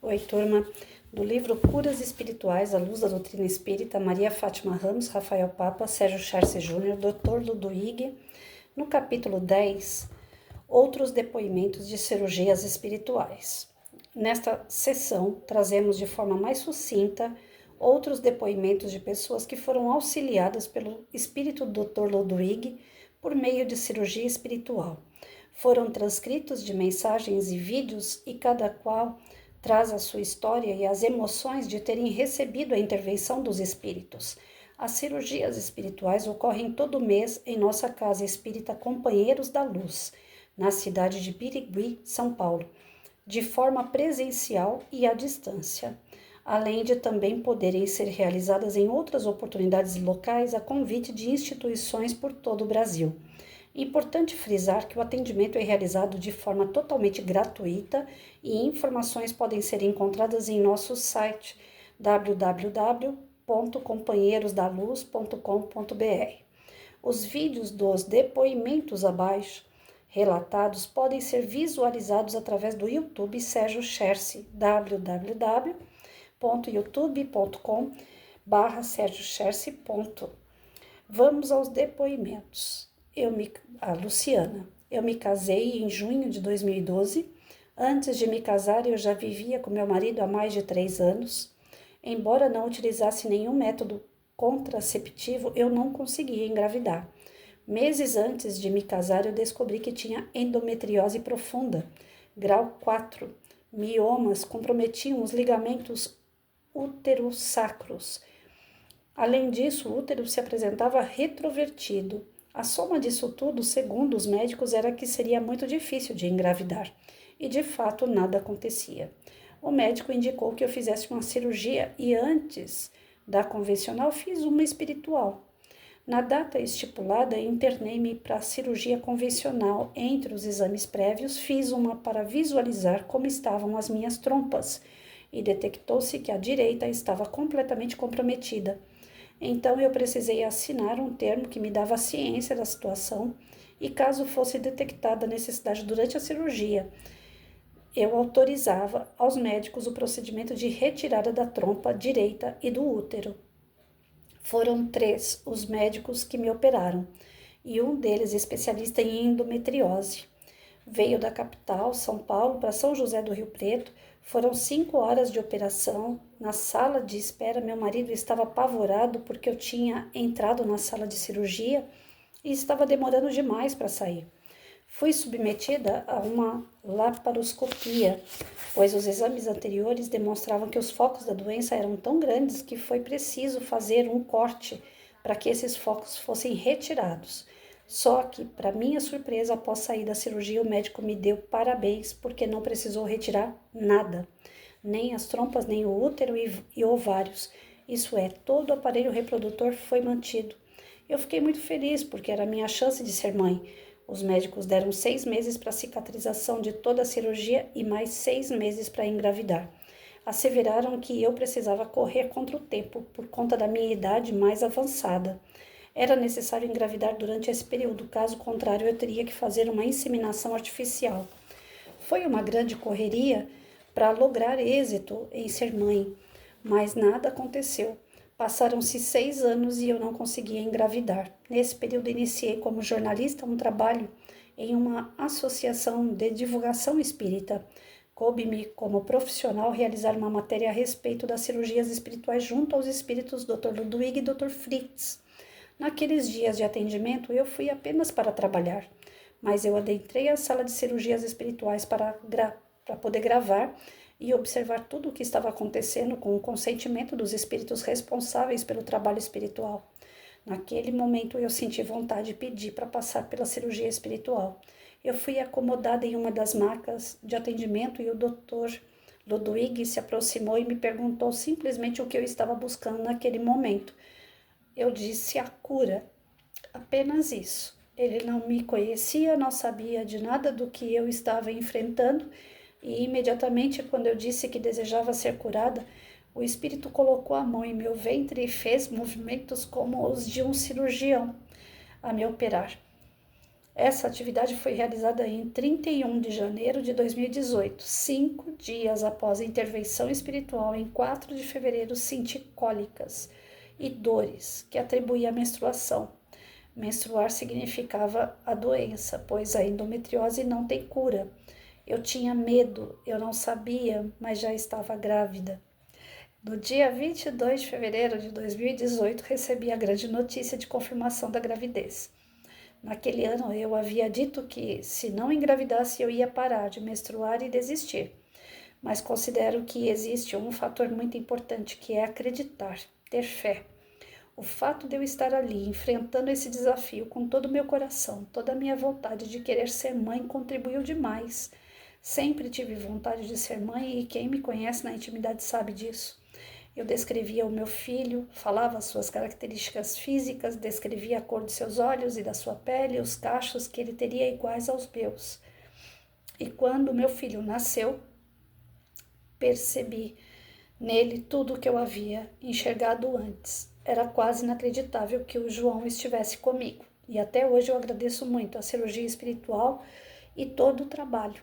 Oi, turma. Do livro Curas Espirituais à Luz da Doutrina Espírita, Maria Fátima Ramos, Rafael Papa, Sérgio Charce Júnior, Dr. Ludwig, no capítulo 10, Outros Depoimentos de Cirurgias Espirituais. Nesta sessão, trazemos de forma mais sucinta outros depoimentos de pessoas que foram auxiliadas pelo espírito do Dr. Ludwig por meio de cirurgia espiritual. Foram transcritos de mensagens e vídeos e cada qual traz a sua história e as emoções de terem recebido a intervenção dos espíritos. As cirurgias espirituais ocorrem todo mês em nossa casa espírita Companheiros da Luz, na cidade de Birigui, São Paulo, de forma presencial e à distância, além de também poderem ser realizadas em outras oportunidades locais a convite de instituições por todo o Brasil. Importante frisar que o atendimento é realizado de forma totalmente gratuita e informações podem ser encontradas em nosso site www.companheirosdaluz.com.br. Os vídeos dos depoimentos abaixo relatados podem ser visualizados através do YouTube Sérgio Charce, www.youtube.com/Sérgio Charce. Vamos aos depoimentos. Luciana. Eu me casei em junho de 2012. Antes de me casar, eu já vivia com meu marido há mais de 3 anos. Embora não utilizasse nenhum método contraceptivo, eu não conseguia engravidar. Meses antes de me casar, eu descobri que tinha endometriose profunda, grau 4. Miomas comprometiam os ligamentos útero-sacros. Além disso, o útero se apresentava retrovertido. A soma disso tudo, segundo os médicos, era que seria muito difícil de engravidar. E de fato nada acontecia. O médico indicou que eu fizesse uma cirurgia e antes da convencional fiz uma espiritual. Na data estipulada, internei-me para a cirurgia convencional. Entre os exames prévios, fiz uma para visualizar como estavam as minhas trompas e detectou-se que a direita estava completamente comprometida. Então eu precisei assinar um termo que me dava ciência da situação e caso fosse detectada a necessidade durante a cirurgia, eu autorizava aos médicos o procedimento de retirada da trompa direita e do útero. Foram 3 os médicos que me operaram e um deles especialista em endometriose. Veio da capital, São Paulo, para São José do Rio Preto. Foram 5 horas de operação. Na sala de espera, meu marido estava apavorado porque eu tinha entrado na sala de cirurgia e estava demorando demais para sair. Fui submetida a uma laparoscopia, pois os exames anteriores demonstravam que os focos da doença eram tão grandes que foi preciso fazer um corte para que esses focos fossem retirados. Só que, para minha surpresa, após sair da cirurgia, o médico me deu parabéns porque não precisou retirar nada, nem as trompas, nem o útero e ovários. Isso é, todo o aparelho reprodutor foi mantido. Eu fiquei muito feliz porque era a minha chance de ser mãe. Os médicos deram 6 meses para a cicatrização de toda a cirurgia e mais 6 meses para engravidar. Asseveraram que eu precisava correr contra o tempo por conta da minha idade mais avançada. Era necessário engravidar durante esse período, caso contrário eu teria que fazer uma inseminação artificial. Foi uma grande correria para lograr êxito em ser mãe, mas nada aconteceu. Passaram-se 6 anos e eu não conseguia engravidar. Nesse período iniciei como jornalista um trabalho em uma associação de divulgação espírita. Coube-me como profissional realizar uma matéria a respeito das cirurgias espirituais junto aos espíritos Dr. Ludwig e Dr. Fritz. Naqueles dias de atendimento, eu fui apenas para trabalhar, mas eu adentrei a sala de cirurgias espirituais para poder gravar e observar tudo o que estava acontecendo com o consentimento dos espíritos responsáveis pelo trabalho espiritual. Naquele momento, eu senti vontade de pedir para passar pela cirurgia espiritual. Eu fui acomodada em uma das macas de atendimento e o Dr. Ludwig se aproximou e me perguntou simplesmente o que eu estava buscando naquele momento. Eu disse a cura, apenas isso. Ele não me conhecia, não sabia de nada do que eu estava enfrentando e imediatamente quando eu disse que desejava ser curada, o espírito colocou a mão em meu ventre e fez movimentos como os de um cirurgião a me operar. Essa atividade foi realizada em 31 de janeiro de 2018, 5 dias após a intervenção espiritual. Em 4 de fevereiro, senti cólicas e dores que atribuía à menstruação. Menstruar significava a doença, pois a endometriose não tem cura. Eu tinha medo, eu não sabia, mas já estava grávida. No dia 22 de fevereiro de 2018, recebi a grande notícia de confirmação da gravidez. Naquele ano, eu havia dito que, se não engravidasse, eu ia parar de menstruar e desistir. Mas considero que existe um fator muito importante, que é acreditar, ter fé. O fato de eu estar ali, enfrentando esse desafio com todo o meu coração, toda a minha vontade de querer ser mãe, contribuiu demais. Sempre tive vontade de ser mãe e quem me conhece na intimidade sabe disso. Eu descrevia o meu filho, falava as suas características físicas, descrevia a cor de seus olhos e da sua pele, os cachos que ele teria iguais aos meus. E quando meu filho nasceu, percebi nele tudo o que eu havia enxergado antes. Era quase inacreditável que o João estivesse comigo. E até hoje eu agradeço muito a cirurgia espiritual e todo o trabalho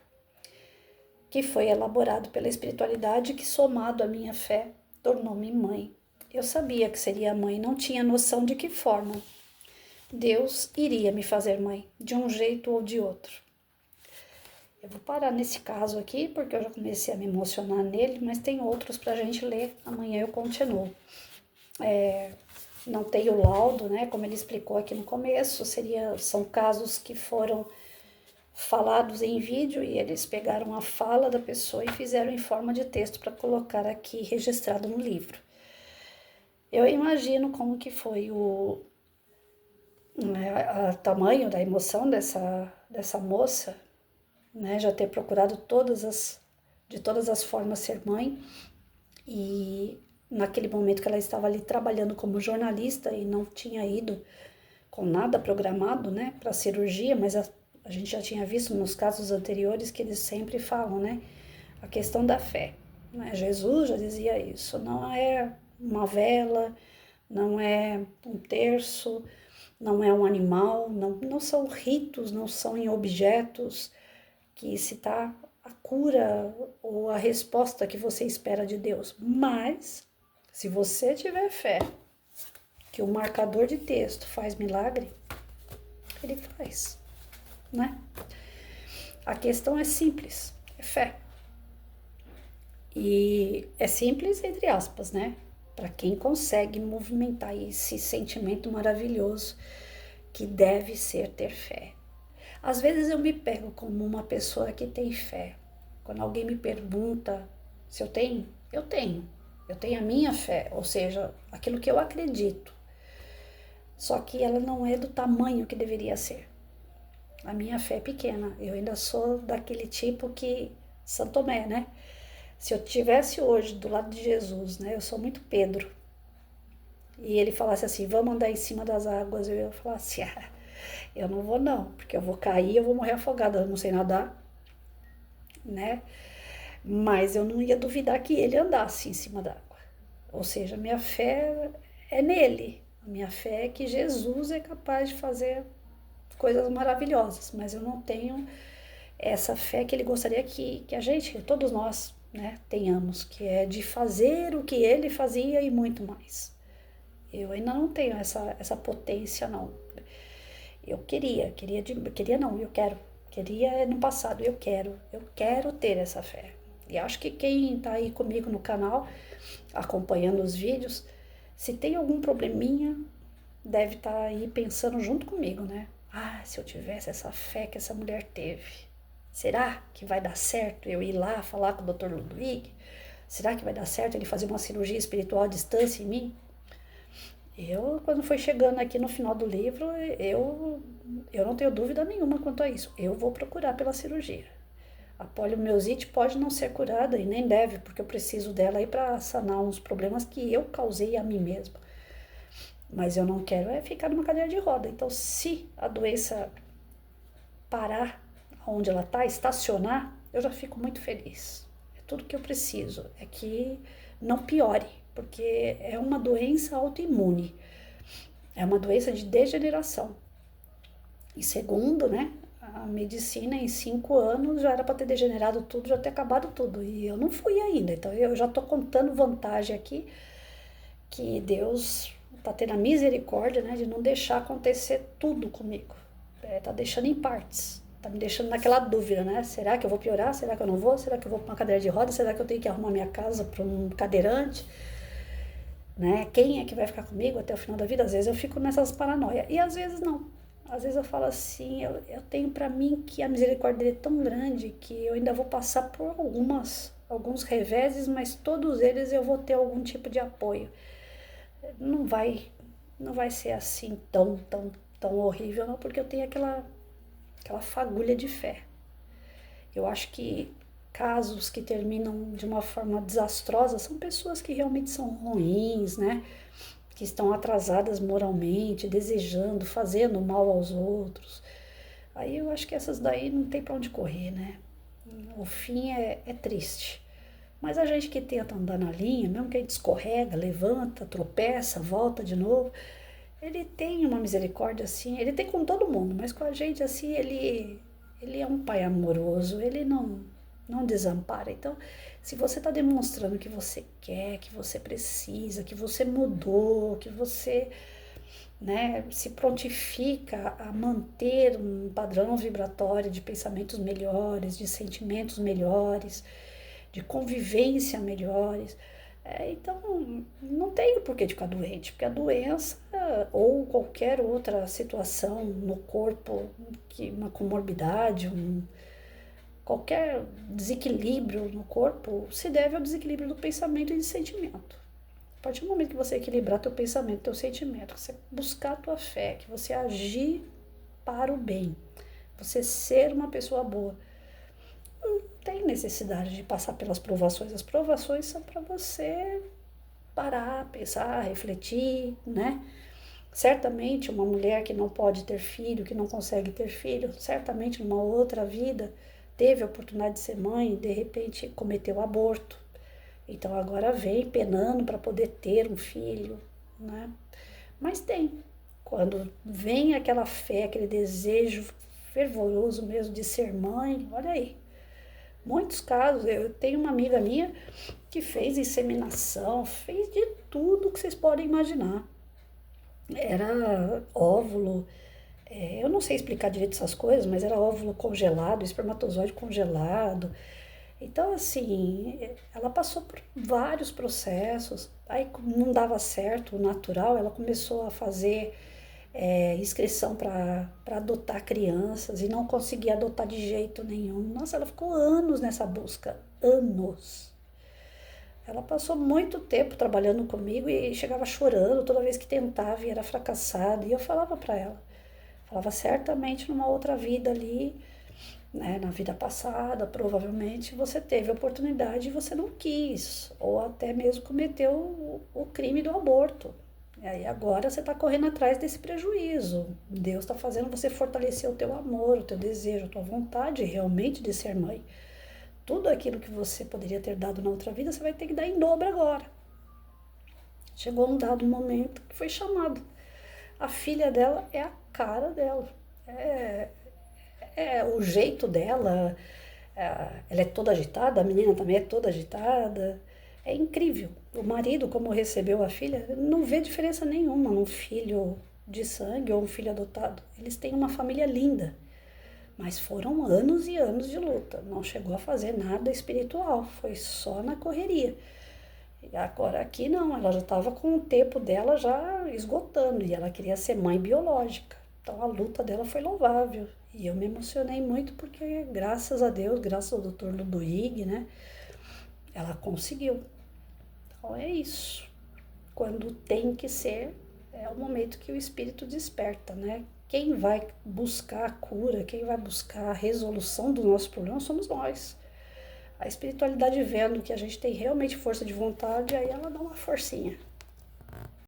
que foi elaborado pela espiritualidade, que, somado à minha fé, tornou-me mãe. Eu sabia que seria mãe, não tinha noção de que forma. Deus iria me fazer mãe, de um jeito ou de outro. Eu vou parar nesse caso aqui, porque eu já comecei a me emocionar nele, mas tem outros para a gente ler. Amanhã eu continuo. Não tem o laudo, né? Como ele explicou aqui no começo, são casos que foram falados em vídeo e eles pegaram a fala da pessoa e fizeram em forma de texto para colocar aqui registrado no livro. Eu imagino como que foi o tamanho da emoção dessa moça, né, já ter procurado de todas as formas ser mãe, e naquele momento que ela estava ali trabalhando como jornalista e não tinha ido com nada programado, né, para cirurgia, mas a gente já tinha visto nos casos anteriores que eles sempre falam, né, a questão da fé, né? Jesus já dizia isso, não é uma vela, não é um terço, não é um animal, não são ritos, não são em objetos que se dá a cura ou a resposta que você espera de Deus. Mas, se você tiver fé que o marcador de texto faz milagre, ele faz, né? A questão é simples, é fé. E é simples entre aspas, né? Para quem consegue movimentar esse sentimento maravilhoso que deve ser ter fé. Às vezes eu me pego como uma pessoa que tem fé. Quando alguém me pergunta se eu tenho, eu tenho. Eu tenho a minha fé, ou seja, aquilo que eu acredito. Só que ela não é do tamanho que deveria ser. A minha fé é pequena. Eu ainda sou daquele tipo que São Tomé, né? Se eu estivesse hoje do lado de Jesus, né? Eu sou muito Pedro. E ele falasse assim, vamos andar em cima das águas. Eu ia falar assim, eu não vou não, porque eu vou cair, eu vou morrer afogada, eu não sei nadar, né? Mas eu não ia duvidar que ele andasse em cima d'água. Ou seja, minha fé é nele. A minha fé é que Jesus é capaz de fazer coisas maravilhosas, mas eu não tenho essa fé que ele gostaria que a gente, todos nós, né, tenhamos, que é de fazer o que ele fazia e muito mais. Eu ainda não tenho essa potência, não. Eu queria no passado, eu quero ter essa fé. E acho que quem tá aí comigo no canal, acompanhando os vídeos, se tem algum probleminha, deve estar aí pensando junto comigo, né? Se eu tivesse essa fé que essa mulher teve, será que vai dar certo eu ir lá falar com o Dr. Ludwig? Será que vai dar certo ele fazer uma cirurgia espiritual à distância em mim? Quando foi chegando aqui no final do livro, eu não tenho dúvida nenhuma quanto a isso. Eu vou procurar pela cirurgia. A poliomielite pode não ser curada e nem deve, porque eu preciso dela aí para sanar uns problemas que eu causei a mim mesma. Mas eu não quero ficar numa cadeira de roda. Então, se a doença parar onde ela está, estacionar, eu já fico muito feliz. É tudo que eu preciso, é que não piore, porque é uma doença autoimune, é uma doença de degeneração. E segundo, né, a medicina em 5 anos já era para ter degenerado tudo, já ter acabado tudo. E eu não fui ainda. Então eu já estou contando vantagem aqui, que Deus está tendo a misericórdia, né, de não deixar acontecer tudo comigo. Tá deixando em partes. Tá me deixando naquela dúvida, né? Será que eu vou piorar? Será que eu não vou? Será que eu vou para uma cadeira de roda? Será que eu tenho que arrumar minha casa para um cadeirante? Né? Quem é que vai ficar comigo até o final da vida? Às vezes eu fico nessas paranoias e às vezes não. Às vezes eu falo assim, eu tenho para mim que a misericórdia dele é tão grande que eu ainda vou passar por alguns reveses, mas todos eles eu vou ter algum tipo de apoio. Não vai, não vai ser assim tão horrível, não, porque eu tenho aquela fagulha de fé. Eu acho que casos que terminam de uma forma desastrosa são pessoas que realmente são ruins, né? Que estão atrasadas moralmente, desejando, fazendo mal aos outros. Aí eu acho que essas daí não tem para onde correr, né? O fim é triste. Mas a gente que tenta andar na linha, mesmo que a gente escorrega, levanta, tropeça, volta de novo, ele tem uma misericórdia assim, ele tem com todo mundo, mas com a gente assim, ele é um pai amoroso, ele não desampara. Então, se você está demonstrando que você quer, que você precisa, que você mudou, que você, né, se prontifica a manter um padrão vibratório de pensamentos melhores, de sentimentos melhores, de convivência melhores, então não tem o porquê de ficar doente, porque a doença ou qualquer outra situação no corpo, uma comorbidade, qualquer desequilíbrio no corpo se deve ao desequilíbrio do pensamento e do sentimento. A partir do momento que você equilibrar teu pensamento, teu sentimento, que você buscar a tua fé, que você agir para o bem, você ser uma pessoa boa, não tem necessidade de passar pelas provações. As provações são para você parar, pensar, refletir, né? Certamente uma mulher que não pode ter filho, que não consegue ter filho, certamente numa outra vida teve a oportunidade de ser mãe e de repente cometeu aborto. Então agora vem penando para poder ter um filho, né? Mas tem. Quando vem aquela fé, aquele desejo fervoroso mesmo de ser mãe, olha aí. Muitos casos, eu tenho uma amiga minha que fez inseminação, fez de tudo que vocês podem imaginar. Era óvulo, eu não sei explicar direito essas coisas, mas era óvulo congelado, espermatozoide congelado. Então, assim, ela passou por vários processos, aí não dava certo o natural, ela começou a fazer inscrição para adotar crianças e não conseguia adotar de jeito nenhum. Nossa, ela ficou anos nessa busca, anos. Ela passou muito tempo trabalhando comigo e chegava chorando toda vez que tentava e era fracassada. E eu falava para ela, falava certamente numa outra vida ali, né, na vida passada, provavelmente você teve a oportunidade e você não quis, ou até mesmo cometeu o crime do aborto. E aí agora você está correndo atrás desse prejuízo. Deus está fazendo você fortalecer o teu amor, o teu desejo, a tua vontade realmente de ser mãe. Tudo aquilo que você poderia ter dado na outra vida, você vai ter que dar em dobro agora. Chegou um dado momento que foi chamado. A filha dela é a cara dela. É o jeito dela. Ela é toda agitada, a menina também é toda agitada. É incrível. O marido, como recebeu a filha, não vê diferença nenhuma num filho de sangue ou um filho adotado. Eles têm uma família linda. Mas foram anos e anos de luta. Não chegou a fazer nada espiritual. Foi só na correria. E agora aqui não. Ela já estava com o tempo dela já esgotando. E ela queria ser mãe biológica. Então a luta dela foi louvável. E eu me emocionei muito porque, graças a Deus, graças ao Dr. Ludwig, né? Ela conseguiu. Então é isso. Quando tem que ser, é o momento que o espírito desperta, né? Quem vai buscar a cura, quem vai buscar a resolução do nosso problema somos nós. A espiritualidade vendo que a gente tem realmente força de vontade, aí ela dá uma forcinha.